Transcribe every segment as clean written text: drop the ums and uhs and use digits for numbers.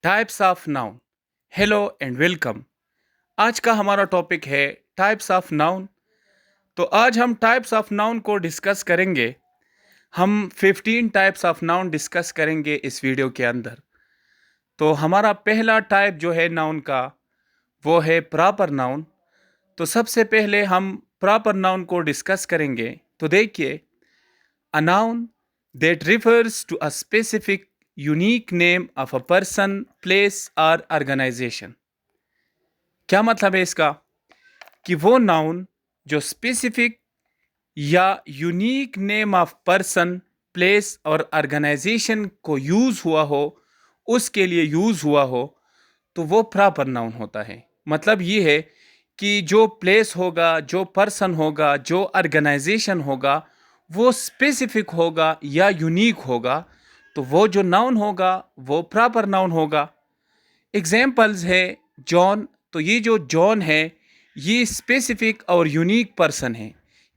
Types of noun. Hello and welcome. आज का हमारा टॉपिक है टाइप्स ऑफ नाउन। तो आज हम टाइप्स ऑफ नाउन को डिस्कस करेंगे। हम 15 टाइप्स ऑफ नाउन डिस्कस करेंगे इस वीडियो के अंदर। तो हमारा पहला टाइप जो है नाउन का वो है प्रॉपर नाउन। तो सबसे पहले हम प्रॉपर नाउन को डिस्कस करेंगे। तो देखिए, a noun that refers to a specific unique name of a person, place or organization। क्या मतलब है इसका? कि वो नाउन जो स्पेसिफिक या unique name of person, place और ऑर्गेनाइजेशन को यूज हुआ हो, उसके लिए यूज हुआ हो, तो वो प्रॉपर नाउन होता है। मतलब ये है कि जो प्लेस होगा, जो पर्सन होगा, जो ऑर्गेनाइजेशन होगा, वो स्पेसिफिक होगा या यूनिक होगा, तो वो जो नाउन होगा वो प्रॉपर नाउन होगा। एग्जाम्पल्स है जॉन। तो ये जो जॉन है ये स्पेसिफिक और यूनिक पर्सन है।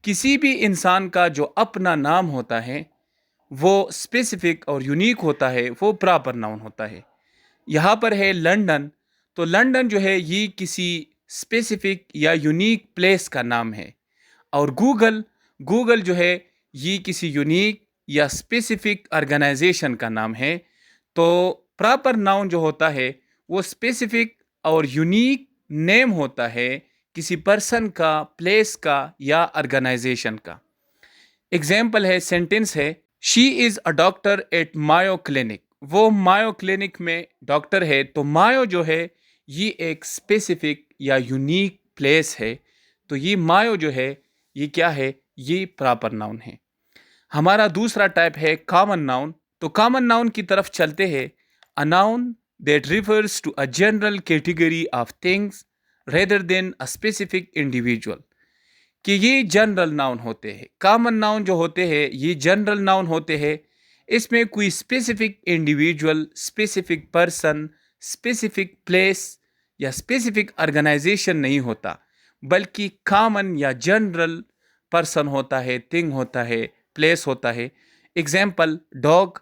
किसी भी इंसान का जो अपना नाम होता है वो स्पेसिफिक और यूनिक होता है, वो प्रॉपर नाउन होता है। यहाँ पर है लंदन। तो लंदन जो है ये किसी स्पेसिफिक या यूनिक प्लेस का नाम है। और गूगल, गूगल जो है ये किसी यूनिक या स्पेसिफिक ऑर्गेनाइजेशन का नाम है। तो प्रॉपर नाउन जो होता है वो स्पेसिफिक और यूनिक नेम होता है किसी पर्सन का, प्लेस का या ऑर्गेनाइजेशन का। एग्जाम्पल है, सेंटेंस है, she is a doctor at Mayo Clinic. वो मायो क्लिनिक में डॉक्टर है। तो मायो जो है ये एक स्पेसिफिक या यूनिक प्लेस है। तो ये मायो जो है ये क्या है? ये प्रॉपर नाउन है। हमारा दूसरा टाइप है कॉमन नाउन। तो कॉमन नाउन की तरफ चलते हैं। A noun that refers to a general category of things rather than a specific individual. कि ये जनरल नाउन होते हैं। कॉमन नाउन जो होते हैं ये जनरल नाउन होते हैं। इसमें कोई specific individual, specific person, specific place या स्पेसिफिक ऑर्गेनाइजेशन नहीं होता, बल्कि कॉमन या जनरल पर्सन होता है, थिंग होता है, प्लेस होता है। Example, dog.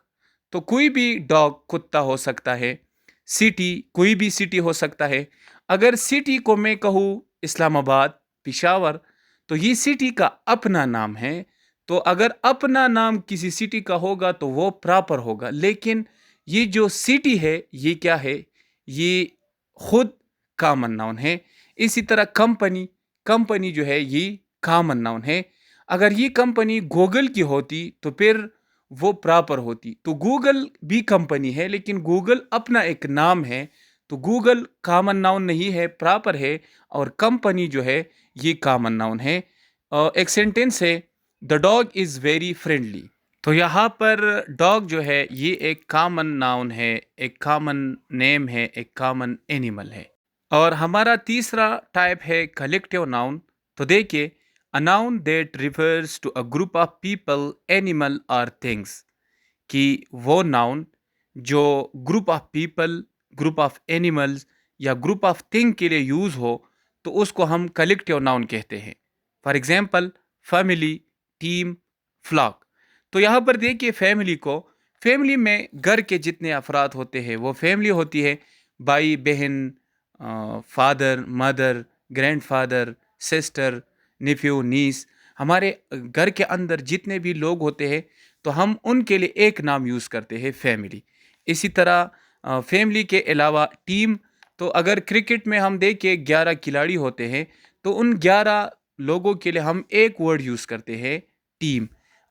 तो कोई भी डॉग कुत्ता हो सकता है। सिटी, कोई भी सिटी हो सकता है। अगर सिटी को मैं कहूँ इस्लामाबाद, पिशावर, तो ये सिटी का अपना नाम है। तो अगर अपना नाम किसी सिटी का होगा तो वो प्रॉपर होगा। लेकिन ये जो सिटी है ये क्या है? ये खुद कॉमन नाउन है। इसी तरह कंपनी, कंपनी जो है ये कॉमन नाउन है। अगर ये कंपनी गूगल की होती तो फिर वो प्रॉपर होती। तो गूगल भी कंपनी है लेकिन गूगल अपना एक नाम है। तो गूगल कॉमन नाउन नहीं है, प्रॉपर है। और कंपनी जो है ये कॉमन नाउन है। एक सेंटेंस है, the dog is very friendly. तो यहाँ पर डॉग जो है ये एक कॉमन नाउन है, एक कॉमन नेम है, एक कॉमन एनिमल है। और हमारा तीसरा टाइप है कलेक्टिव नाउन। तो देखिए, a noun that refers to a group of people, animal और थिंग्स। कि वो नाउन जो group of people, group of animals या ग्रुप ऑफ थिंग के लिए यूज़ हो तो उसको हम कलेक्टिव नाउन कहते हैं। For example, family, team, flock. तो यहाँ पर देखिए, फैमिली को, फैमिली में घर के जितने अफराद होते हैं वो फैमिली होती है। भाई बहन, father mother, grandfather, sister, nephew, नीस। हमारे घर के अंदर जितने भी लोग होते हैं तो हम उनके लिए एक नाम यूज़ करते हैं, फैमिली। इसी तरह फैमिली के अलावा टीम। तो अगर क्रिकेट में हम देखें 11 खिलाड़ी होते हैं तो उन 11 लोगों के लिए हम एक वर्ड यूज़ करते हैं, टीम।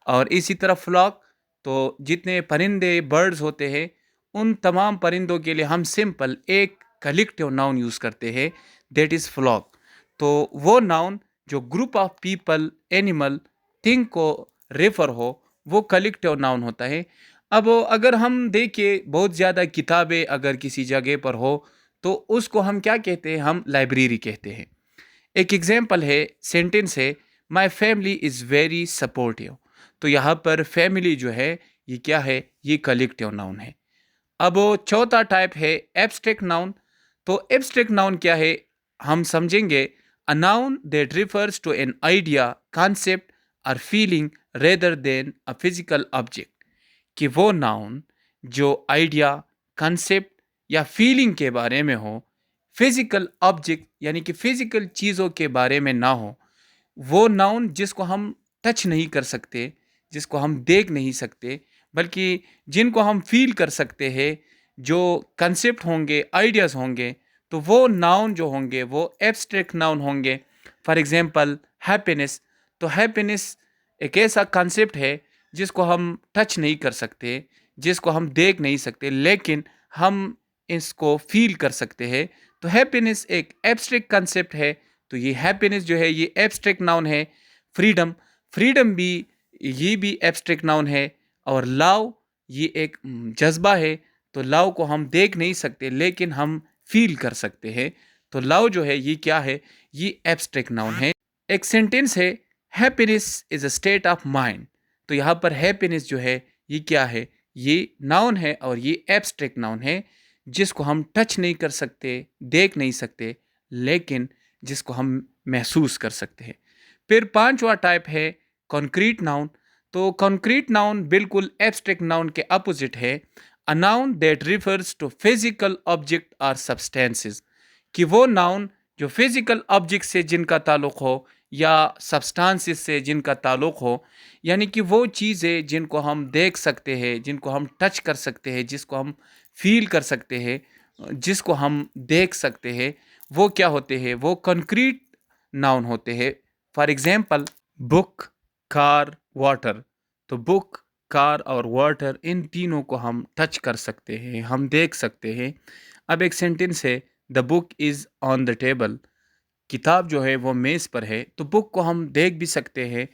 और इसी तरह फ्लॉक। तो जितने परिंदे, बर्ड्स होते हैं उन तमाम परिंदों के लिए हम सिंपल एक कलेक्टिव नाउन यूज़ करते हैं, दैट इज़ फ्लॉक। तो वो नाउन जो group of people, animal, thing को रेफर हो वो कलेक्टिव नाउन होता है। अब अगर हम देखें बहुत ज़्यादा किताबें अगर किसी जगह पर हो तो उसको हम क्या कहते हैं? हम लाइब्रेरी कहते हैं। एक एग्जाम्पल है, सेंटेंस है, my family is very supportive. तो यहाँ पर फैमिली जो है ये क्या है? ये कलेक्टिव नाउन है। अब चौथा टाइप है एब्स्ट्रैक्ट नाउन। तो एब्स्ट्रैक्ट नाउन क्या है? हम समझेंगे, a noun that refers to an idea, concept और feeling rather than a physical object. कि वो नाउन जो आइडिया, कंसेप्ट या फीलिंग के बारे में हो, फिजिकल ऑब्जेक्ट यानी कि फिजिकल चीज़ों के बारे में ना हो, वो नाउन जिसको हम टच नहीं कर सकते, जिसको हम देख नहीं सकते, बल्कि जिनको हम फील कर सकते हैं, जो कंसेप्ट होंगे, आइडियाज़ होंगे, तो वो नाउन जो होंगे वो एब्स्ट्रैक्ट नाउन होंगे। For example happiness. तो हैप्पीनेस एक ऐसा कंसेप्ट है जिसको हम टच नहीं कर सकते, जिसको हम देख नहीं सकते, लेकिन हम इसको फील कर सकते हैं। तो हैप्पीनेस एक एब्स्ट्रैक्ट कंसेप्ट है। तो ये हैप्पीनेस जो है ये एब्स्ट्रैक्ट नाउन है। फ्रीडम, फ्रीडम भी ये भी एब्स्ट्रैक्ट नाउन है। और लव ये एक जज्बा है। तो लव को हम देख नहीं सकते लेकिन हम फील कर सकते हैं। तो लव जो है ये क्या है, ये एब्स्ट्रैक्ट नाउन है। एक सेंटेंस है, happiness is a state of mind. तो यहाँ पर हैप्पीनेस जो है ये क्या है, ये नाउन है और ये एब्स्ट्रैक्ट नाउन है, जिसको हम टच नहीं कर सकते, देख नहीं सकते, लेकिन जिसको हम महसूस कर सकते हैं। फिर पांचवा टाइप है कॉन्क्रीट नाउन। तो कॉन्क्रीट नाउन बिल्कुल एब्स्ट्रैक्ट नाउन के अपोजिट है। A noun that refers to physical object और सब्सटेंसेस। कि वो नाउन जो फिजिकल ऑब्जेक्ट से जिनका ताल्लुक हो या सब्सटेंसेस से जिनका ताल्लुक हो, यानी कि वो चीज़ें जिनको हम देख सकते हैं, जिनको हम टच कर सकते हैं, जिसको हम फील कर सकते हैं, जिसको हम देख सकते हैं, वो क्या होते हैं, वो कंक्रीट नाउन होते हैं। For example book, car, water. तो बुक, कार और वाटर इन तीनों को हम टच कर सकते हैं, हम देख सकते हैं। अब एक सेंटेंस है, the book is on the table. किताब जो है वो मेज़ पर है। तो बुक को हम देख भी सकते हैं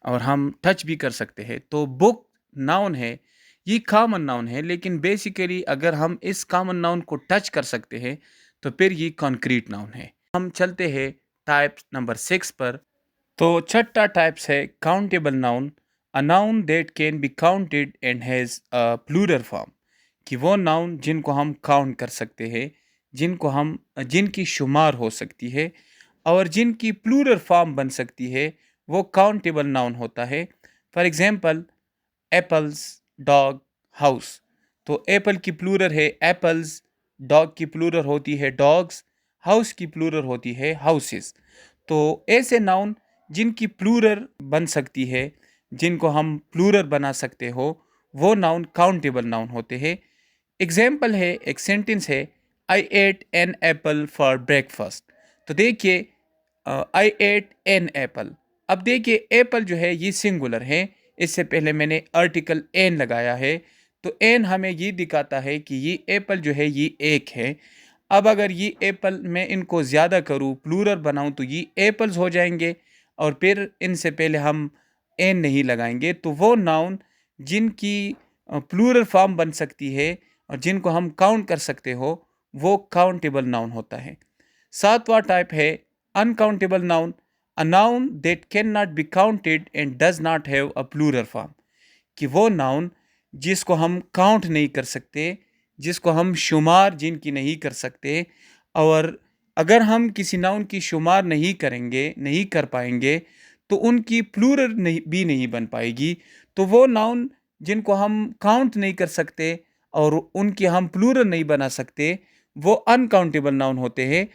और हम टच भी कर सकते हैं। तो बुक नाउन है, ये कॉमन नाउन है, लेकिन बेसिकली अगर हम इस कॉमन नाउन को टच कर सकते हैं तो फिर ये कॉन्क्रीट नाउन है। हम चलते हैं टाइप नंबर 6 पर। तो छठा टाइप्स है countable noun. A noun that can be counted and has a plural form. कि वो नाउन जिनको हम काउंट कर सकते हैं, जिनकी शुमार हो सकती है और जिनकी प्लूरल फॉर्म बन सकती है, वो काउंटेबल नाउन होता है। For example apples, dog, house. तो एप्पल की प्लूरल है एप्पल्स, डॉग की प्लूरल होती है डॉग्स, हाउस की प्लूरल होती है हाउसेस। तो ऐसे नाउन जिनकी प्लूरल बन सकती है, जिनको हम प्लूरल बना सकते हो, वो नाउन काउंटेबल नाउन होते हैं। एग्जाम्पल है, एक सेंटेंस है, I ate an apple for breakfast. तो देखिए आई एट एन एप्पल। अब देखिए एप्पल जो है ये सिंगुलर है, इससे पहले मैंने आर्टिकल एन लगाया है। तो एन हमें ये दिखाता है कि ये एप्पल जो है ये एक है। अब अगर ये एप्पल मैं इनको ज़्यादा करूँ, प्लूरल बनाऊँ, तो ये एप्पल्स हो जाएंगे और फिर इनसे पहले हम एन नहीं लगाएंगे। तो वो नाउन जिनकी प्लूरल फॉर्म बन सकती है और जिनको हम काउंट कर सकते हो, वो काउंटेबल नाउन होता है। सातवां टाइप है uncountable noun. A noun that can not be counted and does not have a plural form. कि वो नाउन जिसको हम काउंट नहीं कर सकते, जिसको हम शुमार जिनकी नहीं कर सकते, और अगर हम किसी नाउन की शुमार नहीं करेंगे, नहीं कर पाएंगे, तो उनकी प्लूरल भी नहीं बन पाएगी। तो वो नाउन जिनको हम काउंट नहीं कर सकते और उनकी हम प्लूरल नहीं बना सकते, वो अनकाउंटेबल नाउन होते हैं।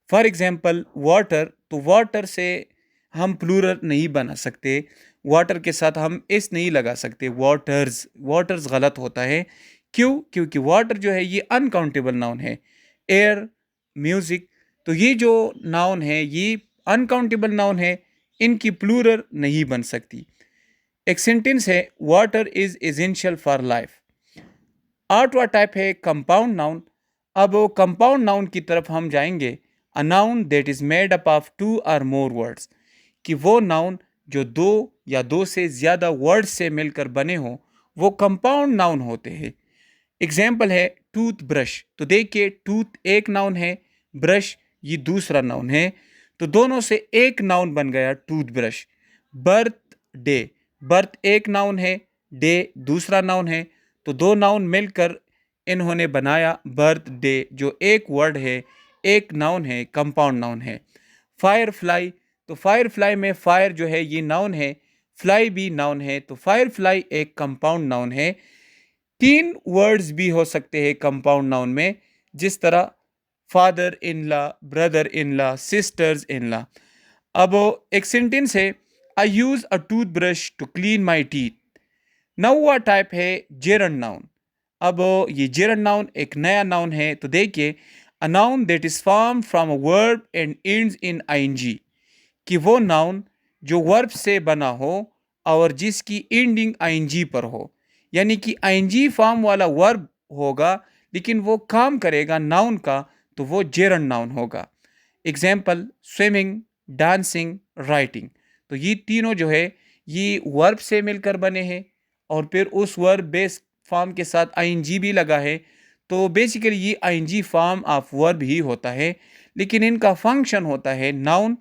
For example water. तो वाटर से हम प्लूरल नहीं बना सकते, वाटर के साथ हम एस नहीं लगा सकते, वाटर्स, वाटर्स गलत होता है। क्यों? क्योंकि वाटर जो है ये अनकाउंटेबल नाउन है। एयर, म्यूजिक, तो ये जो नाउन है ये अनकाउंटेबल नाउन है, इनकी प्लूरल नहीं बन सकती। एक सेंटेंस है, water is essential for life. आठवां टाइप है कंपाउंड नाउन। अब कंपाउंड नाउन की तरफ हम जाएंगे। A noun that is made up of two और मोर वर्ड्स। कि वो नाउन जो दो या दो से ज़्यादा वर्ड से मिलकर बने हों, वो कंपाउंड नाउन होते हैं। एग्जाम्पल है टूथ ब्रश। तो देखिए टूथ एक नाउन है, ब्रश ये दूसरा नाउन है, तो दोनों से एक नाउन बन गया tooth brush. Birth day, birth एक नाउन है, डे दूसरा नाउन है, तो दो नाउन मिलकर इन्होंने बनाया बर्थ डे, जो एक वर्ड है, एक नाउन है, कंपाउंड नाउन है। Fire fly. तो फायर फ्लाई में फायर जो है ये नाउन है, फ्लाई भी नाउन है, तो फायर फ्लाई एक कंपाउंड नाउन है। तीन वर्ड्स भी हो सकते हैं कंपाउंड नाउन में, जिस तरह father in law, brother in law, sisters in law. अब एक सेंटेंस है, I use a toothbrush to clean my teeth. नौवा टाइप है जेरंड नाउन। अब ये जेरंड नाउन एक नया नाउन है, तो देखिए, a noun that is form from a verb and ends in I N G, कि वो नाउन जो वर्ब से बना हो और जिसकी एंडिंग आईएनजी पर हो, यानी कि आईएनजी फॉर्म वाला वर्ब होगा लेकिन वो काम करेगा नाउन का, तो वो जेरंड नाउन होगा। Example, swimming, dancing, writing. तो ये तीनों जो है ये वर्ब से मिलकर बने हैं और फिर उस वर्ब बेस फॉर्म के साथ आईएनजी भी लगा है, तो बेसिकली ये आईएनजी फॉर्म ऑफ वर्ब ही होता है, लेकिन इनका फंक्शन होता है नाउन।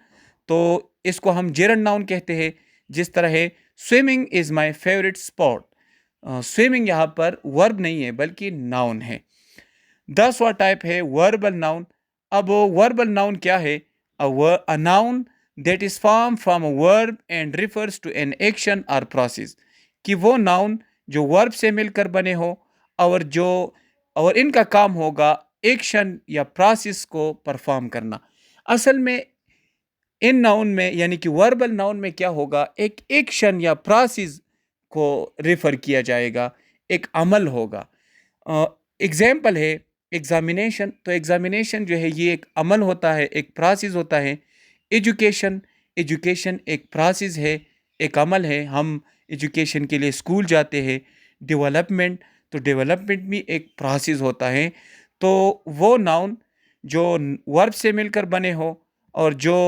तो इसको हम जेरंड नाउन कहते हैं। जिस तरह है, swimming is my favourite spot. Swimming यहाँ पर वर्ब नहीं है बल्कि नाउन है। 10वां टाइप है वर्बल नाउन। अब वर्बल नाउन क्या है? A noun that is form from a verb and refers to an action और प्रोसेस, कि वो नाउन जो वर्ब से मिलकर बने हो और और इनका काम होगा एक्शन या प्रोसेस को परफॉर्म करना। असल में इन नाउन में यानी कि वर्बल नाउन में क्या होगा, एक एक्शन या प्रोसेस को रिफर किया जाएगा, एक अमल होगा। एग्जाम्पल है एग्जामिनेशन। तो एग्जामिनेशन जो है ये एक अमल होता है, एक प्रोसेस होता है। एजुकेशन, एजुकेशन एक प्रोसेस है, एक अमल है। हम एजुकेशन के लिए स्कूल जाते हैं। डेवलपमेंट, तो डेवलपमेंट भी एक प्रोसेस होता है। तो वो नाउन जो वर्ब से मिलकर बने हो और जो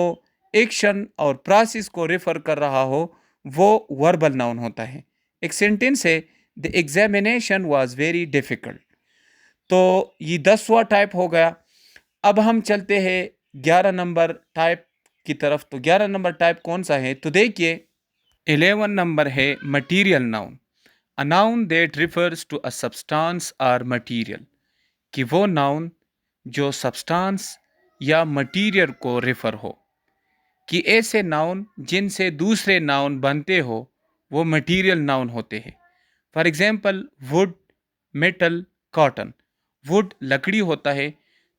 एक्शन और प्रोसेस को रेफर कर रहा हो, वो वर्बल नाउन होता है। एक सेंटेंस है, the examination was very difficult. तो ये 10वां टाइप हो गया। अब हम चलते हैं 11 नंबर टाइप की तरफ। तो 11 नंबर टाइप कौन सा है? तो देखिए, 11 नंबर है material noun. A noun that refers to a substance और मटीरियल, कि वो नाउन जो सब्सटेंस या मटीरियल को रेफर हो, कि ऐसे नाउन जिनसे दूसरे नाउन बनते हो वो मटीरियल नाउन होते हैं। For example, would, metal, cotton. Would लकड़ी होता है।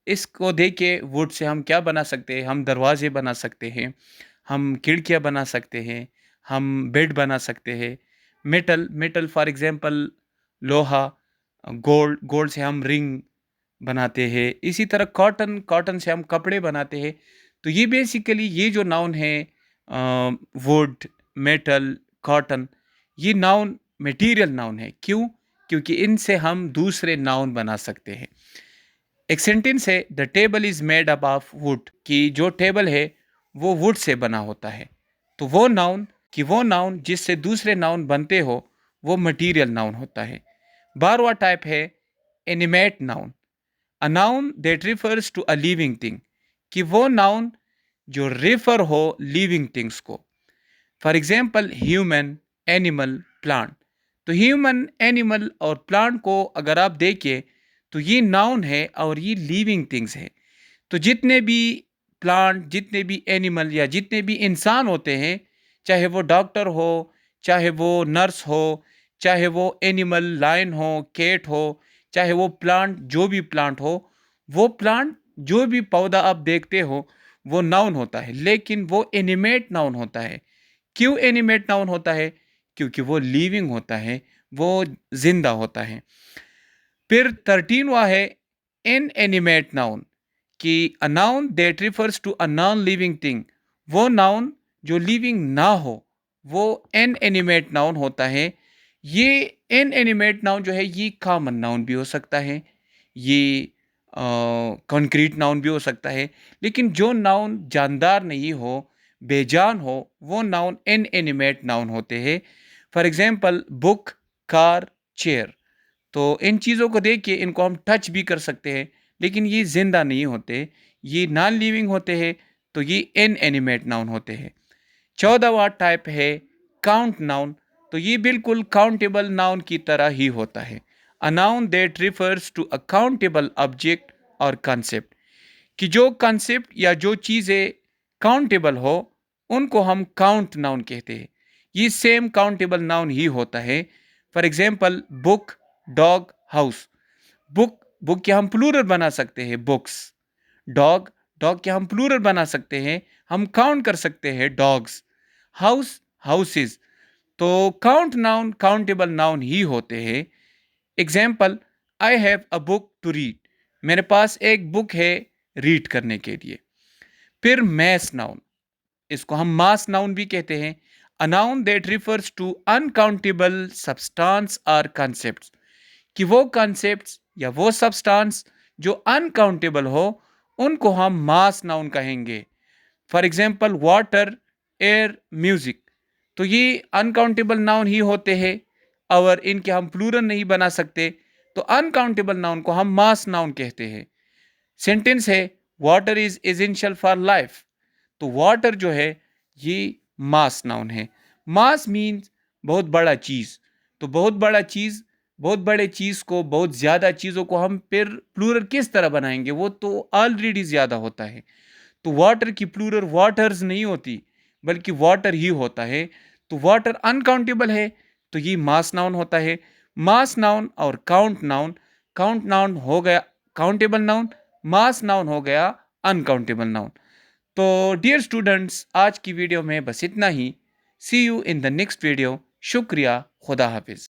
इसको देके वुड से हम क्या बना सकते हैं? हम दरवाजे बना सकते हैं, हम खिड़कियाँ बना सकते हैं, हम बेड बना सकते हैं। मेटल, मेटल फॉर एग्जाम्पल लोहा, गोल्ड, गोल्ड से हम रिंग बनाते हैं। इसी तरह कॉटन, कॉटन से हम कपड़े बनाते हैं। तो ये बेसिकली ये जो नाउन है, वुड, मेटल, कॉटन, ये नाउन मटेरियल नाउन है। क्यों? क्योंकि इनसे हम दूसरे नाउन बना सकते हैं। एक सेंटेंस है, the table is made up of would, कि जो टेबल है वो वुड से बना होता है। तो वो नाउन, कि वो नाउन जिससे दूसरे नाउन बनते हो, वो मटेरियल नाउन होता है। 12वां टाइप है animate noun. A noun that refers to a living thing, कि वो नाउन जो रेफर हो लिविंग थिंग्स को। For example, human, animal, plant. Human animal, एनिमल और प्लांट को अगर आप देखिए तो ये नाउन है और ये लिविंग थिंग्स है। तो जितने भी प्लांट, जितने भी एनिमल या जितने भी इंसान होते हैं, चाहे वो डॉक्टर हो, चाहे वो नर्स हो, चाहे वो एनिमल लायन हो, कैट हो, चाहे वो प्लांट जो भी प्लांट हो, वो प्लांट जो भी पौधा आप देखते हो वो नाउन होता है, लेकिन वो एनिमेट नाउन होता है। क्यों एनिमेट नाउन होता है? क्योंकि वो लिविंग होता है, वो जिंदा होता है। फिर 13वां है इन एनिमेट नाउन, कि a noun that refers to a non living thing. वो नाउन जो लिविंग ना हो वो एन एनिमेट नाउन होता है। ये एन एनिमेट नाउन जो है ये कॉमन नाउन भी हो सकता है, ये कंक्रीट नाउन भी हो सकता है, लेकिन जो नाउन जानदार नहीं हो, बेजान हो, वो नाउन एन एनिमेट नाउन होते हैं। For example, book, car, chair. तो इन चीज़ों को देख के इनको हम टच भी कर सकते हैं, लेकिन ये जिंदा नहीं होते, ये नॉन लिविंग होते हैं। तो ये इन एनिमेट नाउन होते हैं। 14वां टाइप है काउंट नाउन। तो ये बिल्कुल काउंटेबल नाउन की तरह ही होता है। A noun that refers to a countable object और कंसेप्ट, कि जो कंसेप्ट या जो चीज़ें काउंटेबल हो उनको हम काउंट नाउन कहते हैं। ये सेम काउंटेबल नाउन ही होता है। For example, book, dog, house. Book book के हम प्लूरल बना सकते हैं बुक्स। डॉग, डॉग के हम प्लूरल बना सकते हैं, हम काउंट कर सकते हैं डॉग्स। House, houses. तो काउंट नाउन काउंटेबल नाउन ही होते हैं। Example, I have a book to read, मेरे पास एक बुक है रीड करने के लिए। फिर मैस नाउन, इसको हम मास नाउन भी कहते हैं। A noun that refers to uncountable substance और कॉन्सेप्ट्स, कि वो कॉन्सेप्ट्स या वो सब्सटेंस जो अनकाउंटेबल हो, उनको हम मास नाउन कहेंगे। For example, water, air, music. तो ये अनकाउंटेबल नाउन ही होते हैं और इनके हम प्लूरल नहीं बना सकते, तो अनकाउंटेबल नाउन को हम मास नाउन कहते हैं। सेंटेंस है, water is essential for life. तो वाटर जो है ये मास नाउन है। मास मीन्स बहुत बड़ा चीज। तो बहुत बड़ा चीज, बहुत बड़े चीज को, बहुत ज्यादा चीजों को हम फिर प्लूरल किस तरह बनाएंगे, वो तो ऑलरेडी ज्यादा होता है। तो वाटर की प्लूरल वाटर्स नहीं होती, बल्कि वाटर ही होता है। तो वाटर अनकाउंटेबल है, तो ये मास नाउन होता है। मास नाउन और काउंट नाउन, काउंट नाउन हो गया काउंटेबल नाउन, मास नाउन हो गया अनकाउंटेबल नाउन। तो डियर स्टूडेंट्स, आज की वीडियो में बस इतना ही। See you in the next video. शुक्रिया, खुदा हाफिज।